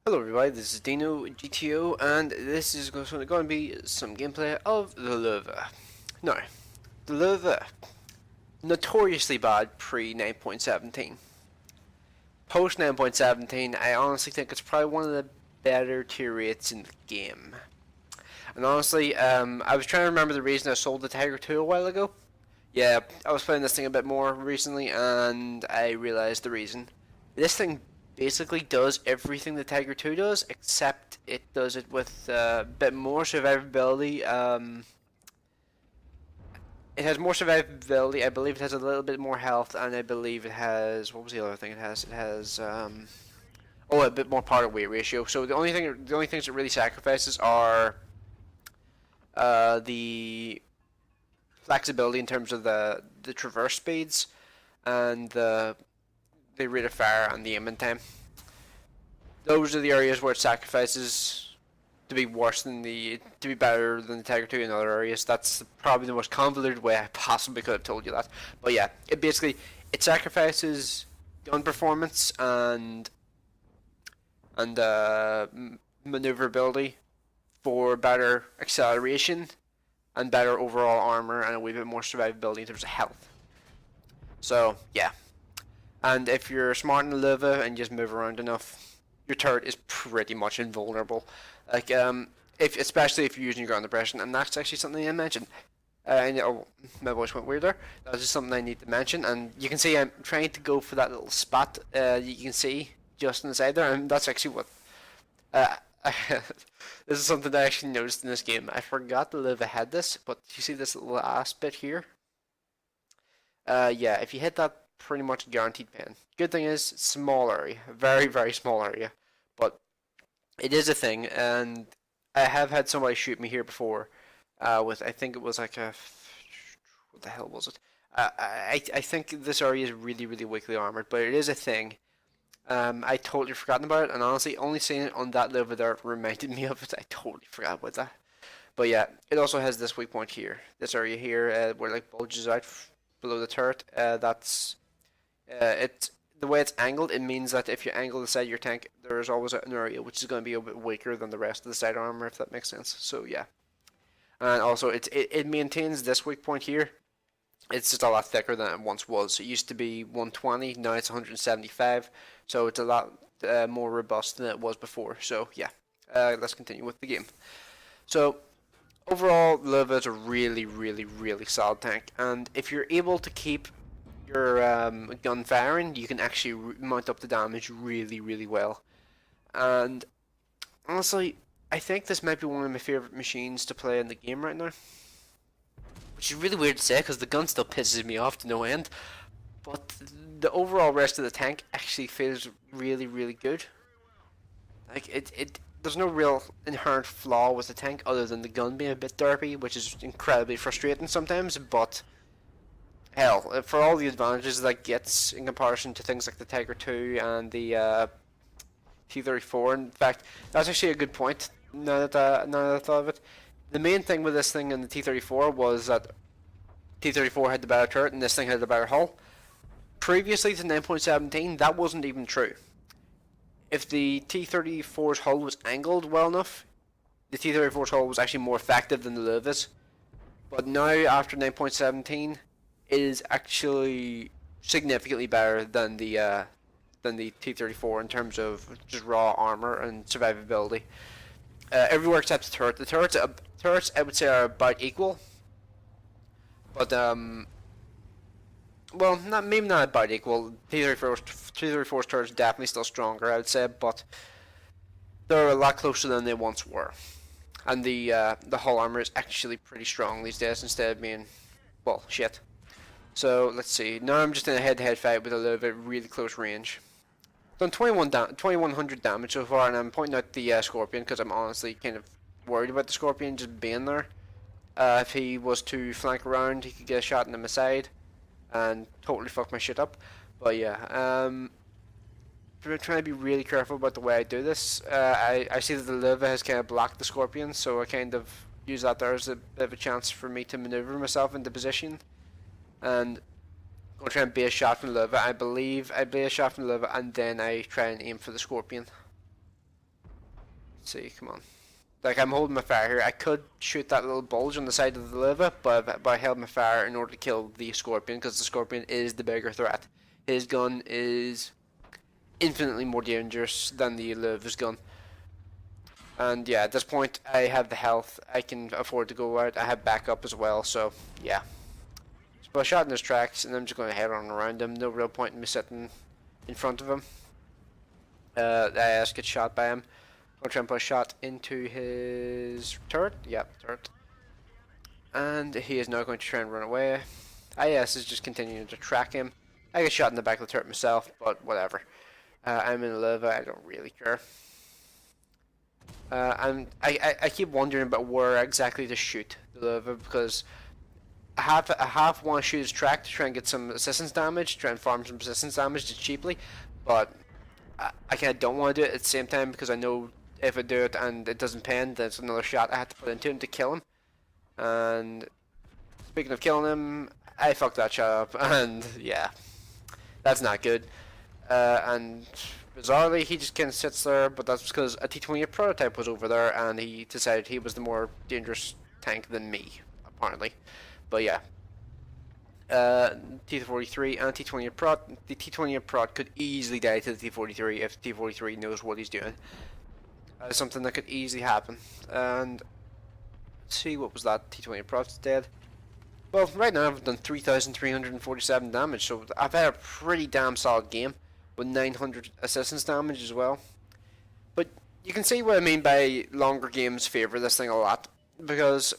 Hello everybody, this is DeanoGTO, and this is going to be some gameplay of the Lowe. Now, the Lowe, notoriously bad pre 9.17. Post 9.17, I honestly think it's probably one of the better tier rates in the game. And honestly, I was trying to remember the reason I sold the Tiger 2 a while ago. Yeah, I was playing this thing a bit more recently, and I realized the reason. This thing basically does everything the Tiger 2 does, except it does it with a bit more survivability. It has more survivability. I believe it has a little bit more health, and I believe it has. What was the other thing it has? It has a bit more power to weight ratio. So the only things it really sacrifices are the flexibility in terms of the traverse speeds and the rate of fire and the aiming time. Those are the areas where it sacrifices to be better than the Tiger 2 in other areas. That's probably the most convoluted way I possibly could have told you that. But yeah, it sacrifices gun performance and maneuverability for better acceleration and better overall armor and a wee bit more survivability in terms of health. So yeah, and if you're smart in the Lowe and just move around enough, your turret is pretty much invulnerable. Like if especially if you're using ground depression, and that's actually something I mentioned. My voice went weird there. That's just something I need to mention, and you can see I'm trying to go for that little spot. You can see just on the side there, and that's actually what. Uh, this is something that I actually noticed in this game. I forgot the Lowe had this, but you see this little ass bit here? Yeah, if you hit that, pretty much guaranteed pen. Good thing is, small area, very very small area, but it is a thing, and I have had somebody shoot me here before, with I think it was like a what the hell was it? I think this area is really weakly armored, but it is a thing. I totally forgotten about it, and honestly, only seeing it on that level there reminded me of it. I totally forgot about that. But yeah, it also has this weak point here, this area here, where it like bulges out below the turret. That's it. The way it's angled, it means that if you angle the side of your tank, there's always an area which is going to be a bit weaker than the rest of the side armor, if that makes sense. So yeah, and also it maintains this weak point here. It's just a lot thicker than it once was. It used to be 120, now it's 175, so it's a lot more robust than it was before. So yeah, let's continue with the game. So overall, Lowe is a really solid tank, and if you're able to keep your gun firing, you can actually mount up the damage really well. And honestly, I think this might be one of my favorite machines to play in the game right now. Which is really weird to say because the gun still pisses me off to no end. But the overall rest of the tank actually feels really good. Like there's no real inherent flaw with the tank other than the gun being a bit derpy, which is incredibly frustrating sometimes, but hell, for all the advantages that it gets in comparison to things like the Tiger 2 and the T-34, in fact, that's actually a good point now that I thought of it. The main thing with this thing and the T-34 was that T-34 had the better turret and this thing had the better hull. Previously to 9.17, that wasn't even true. If the T-34's hull was angled well enough, the T-34's hull was actually more effective than the Lowe's. But now, after 9.17, it is actually significantly better than the T-34 in terms of just raw armor and survivability. Everywhere except the turret. The turrets I would say are about equal, but well, maybe not about equal. T-34's turret is definitely still stronger, I would say, but they're a lot closer than they once were. And the hull armor is actually pretty strong these days instead of being, well, shit. So let's see. Now I'm just in a head-to-head fight with a Lowe at really close range. Done 2100 damage so far, and I'm pointing out the Scorpion because I'm honestly kind of worried about the Scorpion just being there. If he was to flank around, he could get a shot in the side and totally fuck my shit up. But yeah, I'm trying to be really careful about the way I do this. I see that the Lowe has kind of blocked the Scorpion, so I kind of use that there as a bit of a chance for me to maneuver myself into position. And I'm going to try and bait a shot from Lowe. I believe I bait a shot from Lowe and then I try and aim for the Scorpion. Let's see, come on. Like, I'm holding my fire here. I could shoot that little bulge on the side of the lava, but I held my fire in order to kill the scorpion, because the scorpion is the bigger threat. His gun is infinitely more dangerous than the lava's gun. And yeah, at this point, I have the health. I can afford to go out. I have backup as well, so yeah. So I shot in his tracks, and I'm just going to head on around him. No real point in me sitting in front of him. I just get shot by him. I'll try and put a shot into his turret. Yep, turret. And he is now going to try and run away. IS is just continuing to track him. I get shot in the back of the turret myself, but whatever. I'm in lava. I don't really care. I keep wondering about where exactly to shoot the lava, because I half want to shoot his track to try and get some assistance damage, try and farm some assistance damage just cheaply, but I kind of don't want to do it at the same time, because I know if I do it and it doesn't pan, then it's another shot I have to put into him to kill him. And speaking of killing him, I fucked that shot up, and yeah, that's not good. And bizarrely, he just kind of sits there, but that's because a T-28 prototype was over there, and he decided he was the more dangerous tank than me, apparently. But yeah, T-43 and T-28 prot. The T-28 prot could easily die to the T-43 if T-43 knows what he's doing. Something that could easily happen. And let's see, what was that? T-28 prot's dead. Well, right now I've done 3,347 damage, so I've had a pretty damn solid game with 900 assistance damage as well. But you can see what I mean by longer games favour this thing a lot, because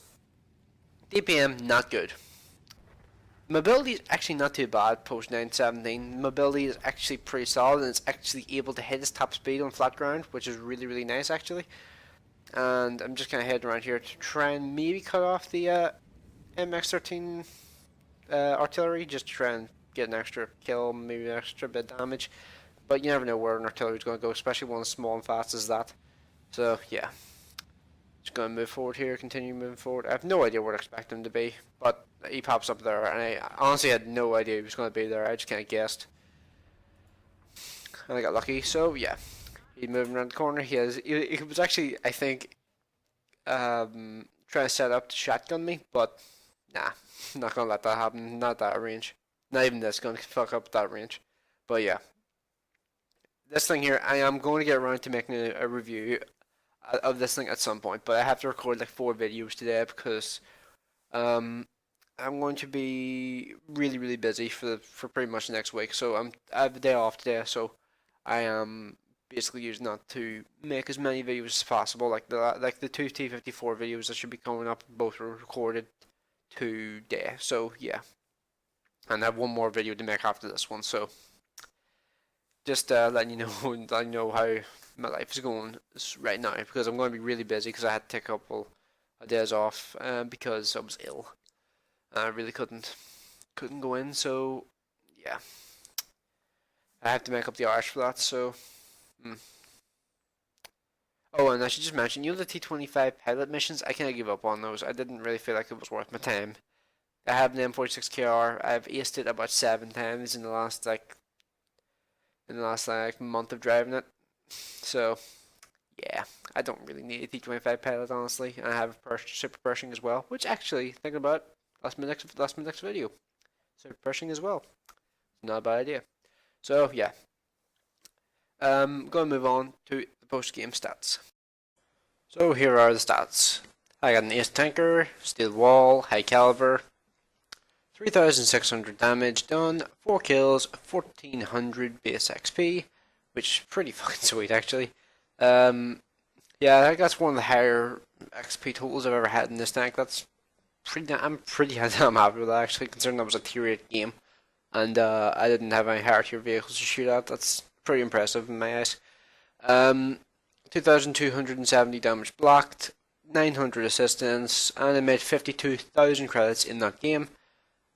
DPM, not good. Mobility is actually not too bad post 917. Mobility is actually pretty solid, and it's actually able to hit its top speed on flat ground, which is really, really nice actually. And I'm just kind of heading around here to try and maybe cut off the MX-13 artillery, just to try and get an extra kill, maybe an extra bit of damage. But you never know where an artillery is going to go, especially one as small and fast as that. So yeah, just going to move forward here, continue moving forward. I have no idea where to expect him to be, but he pops up there, and I honestly had no idea he was going to be there. I just kind of guessed, and I got lucky. So yeah, he's moving around the corner. He was actually, I think, trying to set up to shotgun me, but nah, not gonna let that happen. Not that range. Not even this gonna fuck up that range. But yeah, this thing here, I am going to get around to making a review of this thing at some point, but I have to record like 4 videos today, because I'm going to be really, really busy for pretty much the next week. So I have a day off today, so I am basically using that to make as many videos as possible. Like the 2 T-54 videos that should be coming up, both were recorded today. So yeah, and I have one more video to make after this one. So just letting you know, letting you know how my life is going right now, because I'm going to be really busy, because I had to take a couple of days off because I was ill. I really couldn't go in, so yeah, I have to make up the hours for that. So oh, and I should just mention, you know, the T-25 pilot missions, I kind of give up on those. I didn't really feel like it was worth my time. I have an M46KR. I've aced it about 7 times in the last month of driving it. So yeah, I don't really need a T-25 pilot, honestly. And I have a super Pershing as well, which actually, thinking about it, that's my next video. Super Pershing as well. Not a bad idea. So yeah, going to move on to the post-game stats. So here are the stats. I got an ace tanker, steel wall, high caliber, 3,600 damage done, 4 kills, 1,400 base XP, which is pretty fucking sweet actually. Yeah, I think that's one of the higher XP totals I've ever had in this tank. I'm pretty damn happy with that actually, considering that was a tier 8 game, and I didn't have any higher tier vehicles to shoot at. That's pretty impressive in my eyes. 2,270 damage blocked, 900 assistance, and I made 52,000 credits in that game.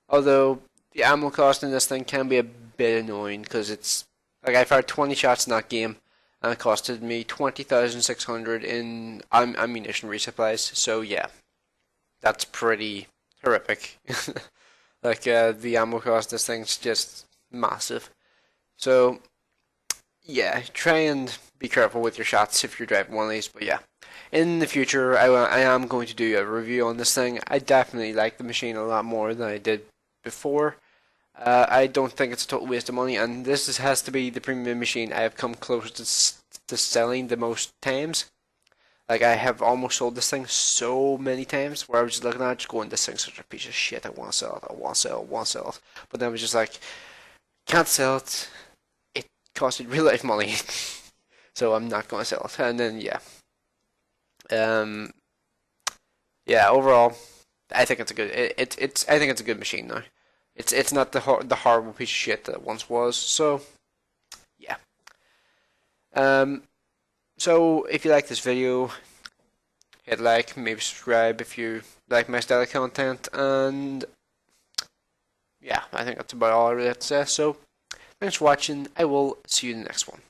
Although the ammo cost in this thing can be a bit annoying, because it's like I fired 20 shots in that game, and it costed me 20,600 in ammunition resupplies. So yeah, that's pretty horrific. Like the ammo cost, this thing's just massive. So yeah, try and be careful with your shots if you're driving one of these. But yeah, in the future, I am going to do a review on this thing. I definitely like the machine a lot more than I did before. I don't think it's a total waste of money, and has to be the premium machine I have come close to selling the most times. Like I have almost sold this thing so many times where I was just looking at it, just going, "This thing's such a piece of shit. I want to sell it. I want to sell it. I want to sell it." But then I was just like, "Can't sell it. It costed real life money, so I'm not going to sell it." And then um, yeah. Overall, I think it's a good. It's I think it's a good machine now. It's not the horrible piece of shit that it once was. So yeah. Um. So if you like this video, hit like, maybe subscribe if you like my style of content, and yeah, I think that's about all I really have to say. So thanks for watching. I will see you in the next one.